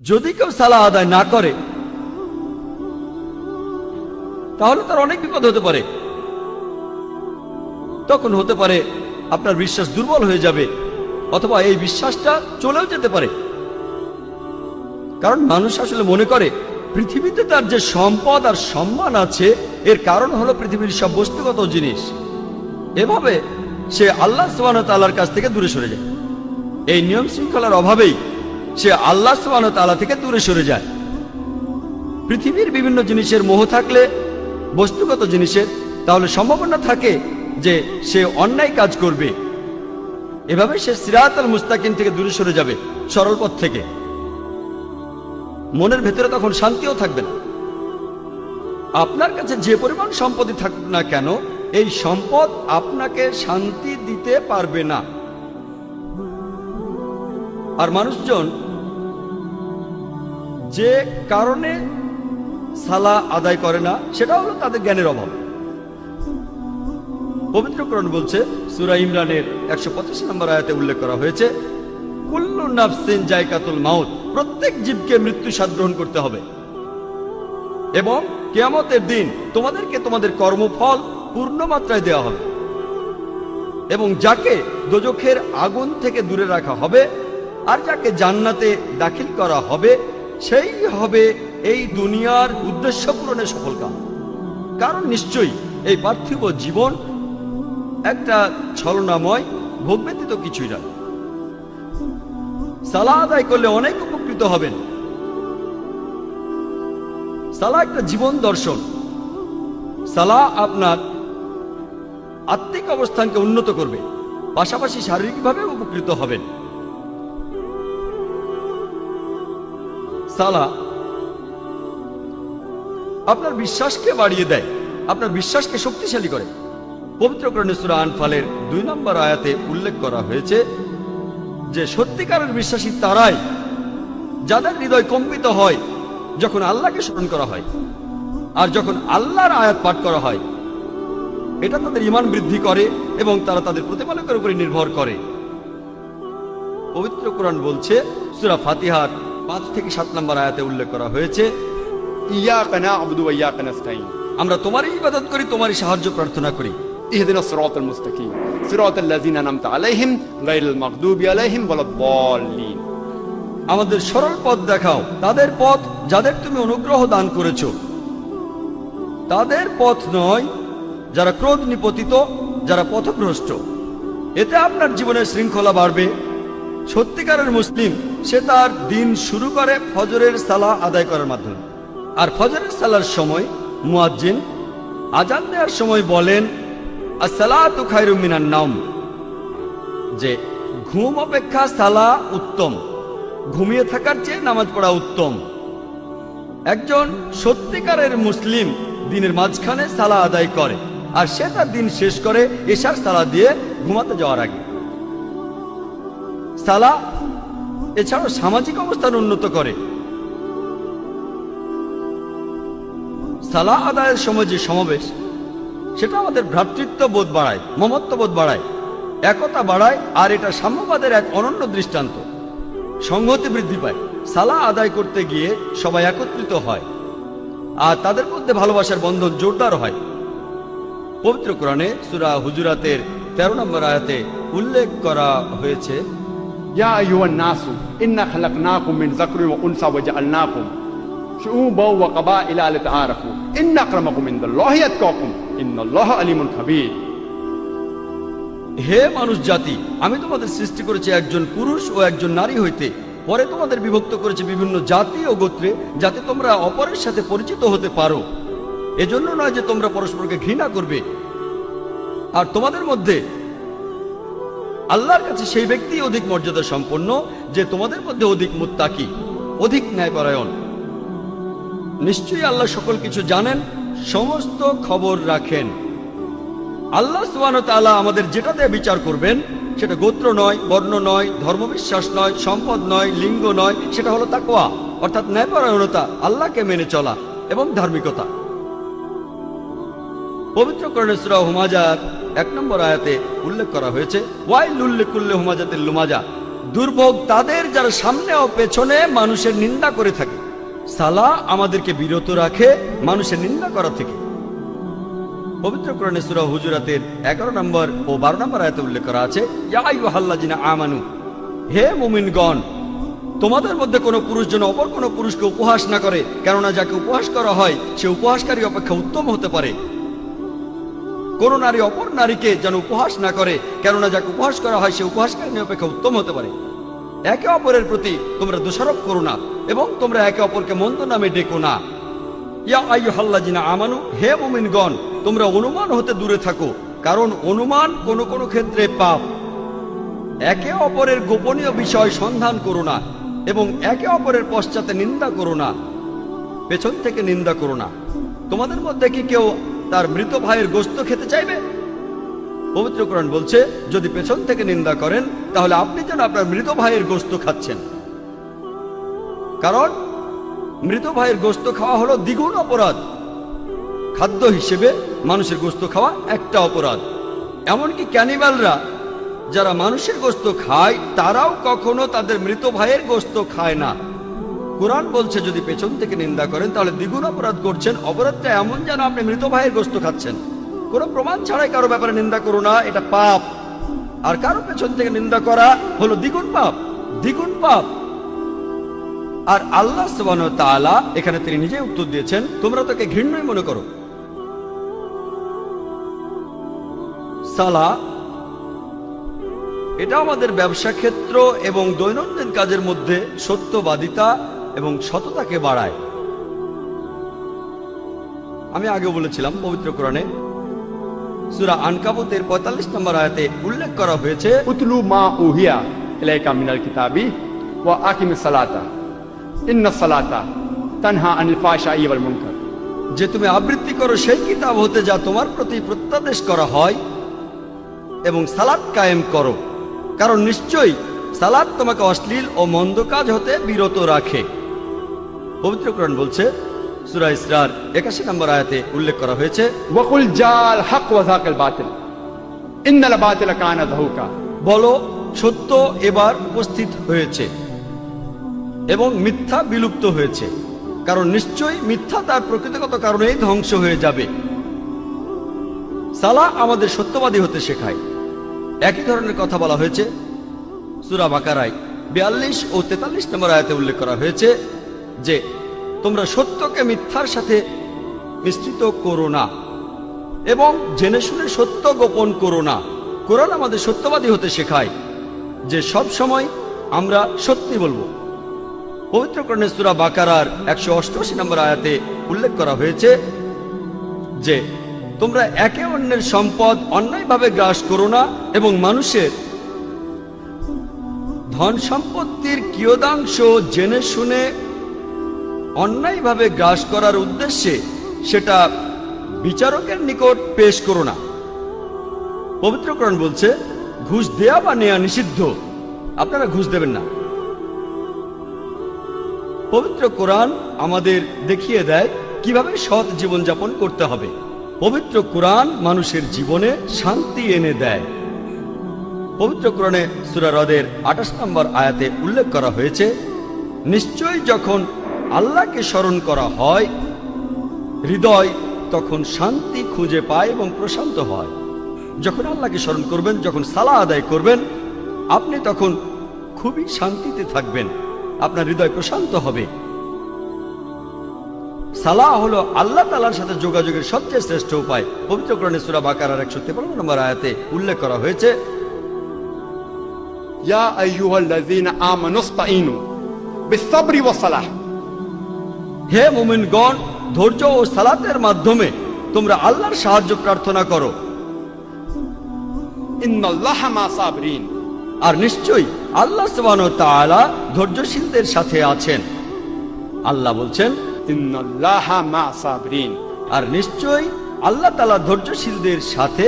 যদি কেউ সালাহ আদায় না করে তাহলে তার অনেক বিপদ হতে পারে। তখন হতে পারে আপনার বিশ্বাস দুর্বল হয়ে যাবে, অথবা এই বিশ্বাসটা চলেও যেতে পারে। কারণ মানুষ আসলে মনে করে পৃথিবীতে তার যে সম্পদ আর সম্মান আছে এর কারণ হলো পৃথিবীর সব বস্তুগত জিনিস। এভাবে সে আল্লাহ সুবহানাহু ওয়া তাআলার কাছ থেকে দূরে সরে যায়। এই নিয়ম শৃঙ্খলার অভাবেই সে আল্লাহ সুবহানাহু ওয়া তাআলা থেকে দূরে সরে যায়। পৃথিবীর বিভিন্ন জিনিসের মোহ থাকলে, বস্তুগত জিনিসের, তাহলে সম্ভাবনা থাকে যে সে অন্যায় কাজ করবে। এভাবে সে সিরাতাল মুস্তাকিম থেকে দূরে সরে যাবে, সরল পথ থেকে। মনের ভেতরে তখন শান্তিও থাকবে না। আপনার কাছে যে পরিমাণ সম্পত্তি থাকুক না কেন, এই সম্পদ আপনাকে শান্তি দিতে পারবে না। আর মানুষজন যে কারণে সালাহ আদায় করে না সেটা হলো তাদের জ্ঞানের অভাব। পবিত্র কোরআন বলছে, সূরা ইমরানের 185 নম্বর আয়াতে উল্লেখ করা হয়েছে, কুল্লু নাফসিন যায়কাতুল মাউত, প্রত্যেক জীবকে মৃত্যু স্বাদ গ্রহণ করতে হবে এবং কিয়ামতের দিন তোমাদেরকে তোমাদের কর্মফল পূর্ণ মাত্রায় দেওয়া হবে। এবং যাকে দোজখের আগুন থেকে দূরে রাখা হবে আর যাকে জান্নাতে দাখিল করা হবে সেই হবে এই দুনিয়ার উদ্দেশ্য পূরণের সফলকাম। কারণ নিশ্চয়ই এই পার্থিব জীবন একটা ছলনাময়, ভোগ ব্যতীত কিছুই না। সালাহ আদায় করলে অনেক উপকৃত হবেন। সালাহ একটা জীবন দর্শন। সালাহ আপনার আত্মিক অবস্থানকে উন্নত করবে, পাশাপাশি শারীরিকভাবে উপকৃত হবেন। সালাহ আপনার বিশ্বাসকে বাড়িয়ে দেয়, আপনার বিশ্বাসকে শক্তিশালী করে। পবিত্র কোরআনে সূরা আনফালের 2 নম্বর আয়াতে উল্লেখ করা হয়েছে যে সত্যিকারের বিশ্বাসী তারাই যাদের হৃদয় কম্পিত হয় যখন আল্লাহকে স্মরণ করা হয় আর যখন আল্লাহর আয়াত পাঠ করা হয়। এটা তাদের ঈমান বৃদ্ধি করে এবং তারা তাদের প্রতিপালকের উপরে নির্ভর করে। পবিত্র কোরআন বলছে, সূরা ফাতিহার 5 থেকে 7 নম্বর আয়াতে উল্লেখ করা হয়েছে, ইয়াকা না'বুদু ওয়া ইয়াকা নাস্তাঈন, আমরা তোমারই ইবাদত করি, তোমারই সাহায্য প্রার্থনা করি। ইহদিনাস সিরাতাল মুস্তাকিম সিরাতাল লাযিনা আন'আমতা আলাইহিম গায়রিল মাগদুবি আলাইহিম ওয়ালাদ-দাল্লিন, আমাদের সরল পথ দেখাও, তাদের পথ যাদের তুমি অনুগ্রহ দান করেছো, তাদের পথ নয় যারা ক্রোধ নিপতিত, যারা পথভ্রষ্ট। এতে আপনার জীবনের শৃঙ্খলা বাড়বে। সত্যিকারের মুসলিম সে তার দিন শুরু করে ফজরের সালাহ আদায় করার মাধ্যমে। আর ফজরের সালার সময় মুয়াজ্জিন আজান দেওয়ার সময় বলেন, আসসালাতু খায়রুম মিনান নাওম, যে ঘুম অপেক্ষা সালাহ উত্তম, ঘুমিয়ে থাকার চেয়ে নামাজ পড়া উত্তম। একজন সত্যিকারের মুসলিম দিনের মাঝখানে সালাহ আদায় করে আর সে তার দিন শেষ করে এশার সালাহ দিয়ে ঘুমাতে যাওয়ার আগে। সালাহ এছাড়াও সামাজিক অবস্থান উন্নত করে। সালাহ আদায়ের সময় যে সমাবেশ, সেটা আমাদের ভ্রাতৃত্ব বোধ বাড়ায়, মমত্ববোধ বাড়ায়, একতা বাড়ায়, আর এটা সাম্যবাদের এক অনন্য দৃষ্টান্ত। সংহতি বৃদ্ধি পায়। সালাহ আদায় করতে গিয়ে সবাই একত্রিত হয় আর তাদের মধ্যে ভালোবাসার বন্ধন জোরদার হয়। পবিত্র কোরআনে সূরা হুজুরাতের 13 নম্বর আয়াতে উল্লেখ করা হয়েছে, ইয়া আইয়ুহান নাসু ইন্না খালাকনাকুম মিন যাকরিন ওয়া উনসা ওয়া জাআলনাকুম শুউবান ওয়া কাবাইলা লিতাআরাফু ইন্না আকরামাকুম ইনদাল্লাহি আতকাকুম ইন্নাল্লাহা আলিমুন খাবীর। হে মানুষ জাতি, আমি তোমাদের সৃষ্টি করেছি একজন পুরুষ ও একজন নারী হইতে, পরে তোমাদের বিভক্ত করেছে বিভিন্ন জাতি ও গোত্রে, যাতে তোমরা অপরের সাথে পরিচিত হতে পারো। এজন্য নয় যে তোমরা পরস্পরকে ঘৃণা করবে। আর তোমাদের মধ্যে আল্লাহর কাছে সেই ব্যক্তি অধিক মর্যাদা সম্পন্ন যে তোমাদের মধ্যে অধিক মুত্তাকি, অধিক ন্যায়পরায়ণ। নিশ্চয়ই আল্লাহ সকল কিছু জানেন, সমস্ত খবর রাখেন। আল্লাহ সুবহানাহু ওয়া তাআলা আমাদের যেটা দিয়ে বিচার করবেন সেটা গোত্র নয়, বর্ণ নয়, ধর্মবিশ্বাস নয়, সম্পদ নয়, লিঙ্গ নয়, সেটা হলো তাকওয়া, অর্থাৎ ন্যায়পরায়ণতা, আল্লাহকে মেনে চলা এবং ধার্মিকতা। পবিত্র কোরআনে সূরা হুমাজার 1 নম্বর আয়াতে উল্লেখ করা হয়েছে, ওয়াইলুল লিকুল্লি হুমাজাতিল লুমাজা, দুর্ভোগ তাদের যারা সামনে ও পেছনে মানুষের নিন্দা করে থাকে। সালাহ আমাদেরকে বিরত রাখে মানুষের নিন্দা করা থেকে। পবিত্র কোরআনে সূরা হুজুরাতের 11 নম্বর ও 12 নম্বর আয়াতে উল্লেখ করা আছে, ইয়া আইয়ুহাল্লাযিনা আমানু, হে মুমিনগণ, তোমাদের মধ্যে কোনো পুরুষ যেন অপর কোনো পুরুষকে উপহাস না করে, কেননা যাকে উপহাস করা হয় সে উপহাসকারী অপেক্ষা উত্তম হতে পারে। কোন নারী অপর নারীকে যেন উপহাস না করে, কেননা যাকে উপহাস করা হয় সে উপহাসকারী অপেক্ষা উত্তম হতে পারে। একে অপরের প্রতি তোমরা দোষারোপ করো না এবং তোমরা একে অপরকে মন্দ নামে ডেকো না। ইয়া আইয়ুহাল্লাযিনা আমানু, হে মুমিনগণ, তোমরা অনুমান হতে দূরে থাকো, কারণ অনুমান কোন কোন ক্ষেত্রে পাপ। একে অপরের গোপনীয় বিষয় সন্ধান করো না এবং একে অপরের পশ্চাতে নিন্দা করো না, পেছন থেকে নিন্দা করো না। তোমাদের মধ্যে কি কেউ তার মৃত ভাইয়ের গোশত খেতে চাইবে? পবিত্র কোরআন বলছে, যদি পেছন থেকে নিন্দা করেন তাহলে আপনি যেন আপনার মৃত ভাইয়ের গোশত খাচ্ছেন, কারণ মৃত ভাইয়ের গোশত খাওয়া হলো দ্বিগুণ অপরাধ। খাদ্য হিসেবে মানুষের গোশত খাওয়া একটা অপরাধ। এমনকি ক্যানিবালরা যারা মানুষের গোশত খায় তারাও কখনো তাদের মৃত ভাইয়ের গোশত খায় না। কোরআন বলছে যদি পেছন থেকে নিন্দা করেন তাহলে দ্বিগুণ অপরাধ করছেন। অপরাধটা এমন যেন আপনি মৃত ভাইয়ের গোশত খাচ্ছেন। কোনো প্রমাণ ছাড়াই কারো ব্যাপারে নিন্দা করো না, এটা পাপ। আর কারো পেছন থেকে নিন্দা করা হলো দ্বিগুণ পাপ, দ্বিগুণ পাপ। আর আল্লাহ সুবহানাহু ওয়া তাআলা এখানে তিনি নিজেই উত্তর দিয়েছেন, তোমরা তাকে ঘৃণ্যই মনে করো। সালাহ এটা আমাদের ব্যবসা ক্ষেত্র এবং দৈনন্দিন কাজের মধ্যে সত্যবাদিতা এবং সততাকে বাড়ায়। আমি আগে বলেছিলাম পবিত্র কোরআনে সূরা আনকাবুতের 45 নম্বর আয়াতে উল্লেখ করা হয়েছে, উতলু মা উহিয়া ইলাইকা মিনাল কিতাবি ওয়া আকিমিস সালাতা ইন্নাস সালাতা তানহা আনিল ফাহশাই ওয়াল মুনকার, যে তুমি আবৃত্তি করো সেই কিতাব হতে যা তোমার প্রতি প্রত্যাদেশ করা হয় এবং সালাত কায়েম করো, কারণ নিশ্চয়ই সালাত তোমাকে অশ্লীল ও মন্দ কাজ হতে বিরত রাখে। পবিত্র কোরআন বলছে সূরা ইসরার 81 নম্বর আয়াতে উল্লেখ করা হয়েছে, ওয়াকুল জাল হক ওয়া যাকাল বাতিল ইন্নাল বাতিলা কানা যাহুকা, বলো সত্য এবার উপস্থিত হয়েছে এবং মিথ্যা বিলুপ্ত হয়েছে, কারণ নিশ্চয়ই মিথ্যা তার প্রকৃতিগত কারণেই ধ্বংস হয়ে যাবে। সালাহ আমাদের সত্যবাদী হতে শেখায়। একই ধরনের কথা বলা হয়েছে সূরা বাকারায় 42 ও 43 নম্বর আয়াতে উল্লেখ করা হয়েছে যে তোমরা সত্যকে মিথ্যার সাথে মিশ্রিত করো না এবং জেনে শুনে সত্য গোপন করো না। কোরআন আমাদের সত্যবাদী হতে শেখায় যে সব সময় আমরা সত্যি বলবো। পবিত্র কোরআনে সূরা বাকারার 188 নম্বর আয়াতে উল্লেখ করা হয়েছে যে তোমরা একে অন্যের সম্পদ অন্যায়ভাবে গ্রাস করো না এবং মানুষের ধন সম্পত্তির কিয়দাংশ জেনে শুনে অন্যায়ভাবে গ্রাস করার উদ্দেশ্যে সেটা বিচারকের নিকট পেশ করো না। পবিত্র কোরআন বলছে ঘুষ দেয়া বা নেয়া নিষিদ্ধ, আপনারা ঘুষ দেবেন না। পবিত্র কোরআন আমাদের দেখিয়ে দেয় কিভাবে সৎ জীবনযাপন করতে হবে। পবিত্র কোরআন মানুষের জীবনে শান্তি এনে দেয়। পবিত্র কোরআনে সূরা রদের 28 নম্বর আয়াতে উল্লেখ করা হয়েছে, নিশ্চয়ই যখন আল্লাহকে স্মরণ করা হয় হৃদয় তখন শান্তি খুঁজে পায় এবং প্রশান্ত হয়। যখন আল্লাহকে স্মরণ করবেন, যখন সালাহ আদায় করবেন, আপনি তখন খুবই শান্তিতে থাকবেন, আপনার হৃদয় প্রশান্ত হবে। সালাহ হলো আল্লাহ তাআলার সাথে যোগাযোগের সবচেয়ে শ্রেষ্ঠ উপায়। পবিত্র কোরআনে সূরা বাকারার 153 নম্বর আয়াতে উল্লেখ করা হয়েছে, ইয়া আইয়ুহাল্লাযীনা আমানুস্তাঈনু বিস-সাবরি ওয়াস-সালাহ, হে মুমিনগণ, ধৈর্য ও সালাতের মাধ্যমে তোমরা আল্লাহর সাহায্য প্রার্থনা করো। ইন্নাল্লাহা মা সাবরিন, আর নিশ্চয়ই আল্লাহ সুবহানাহু ওয়া তাআলা ধৈর্যশীলদের সাথে আছেন। আল্লাহ বলছেন ইন্নাল্লাহা মা সাবরিন, আর নিশ্চয়ই আল্লাহ তাআলা ধৈর্যশীলদের সাথে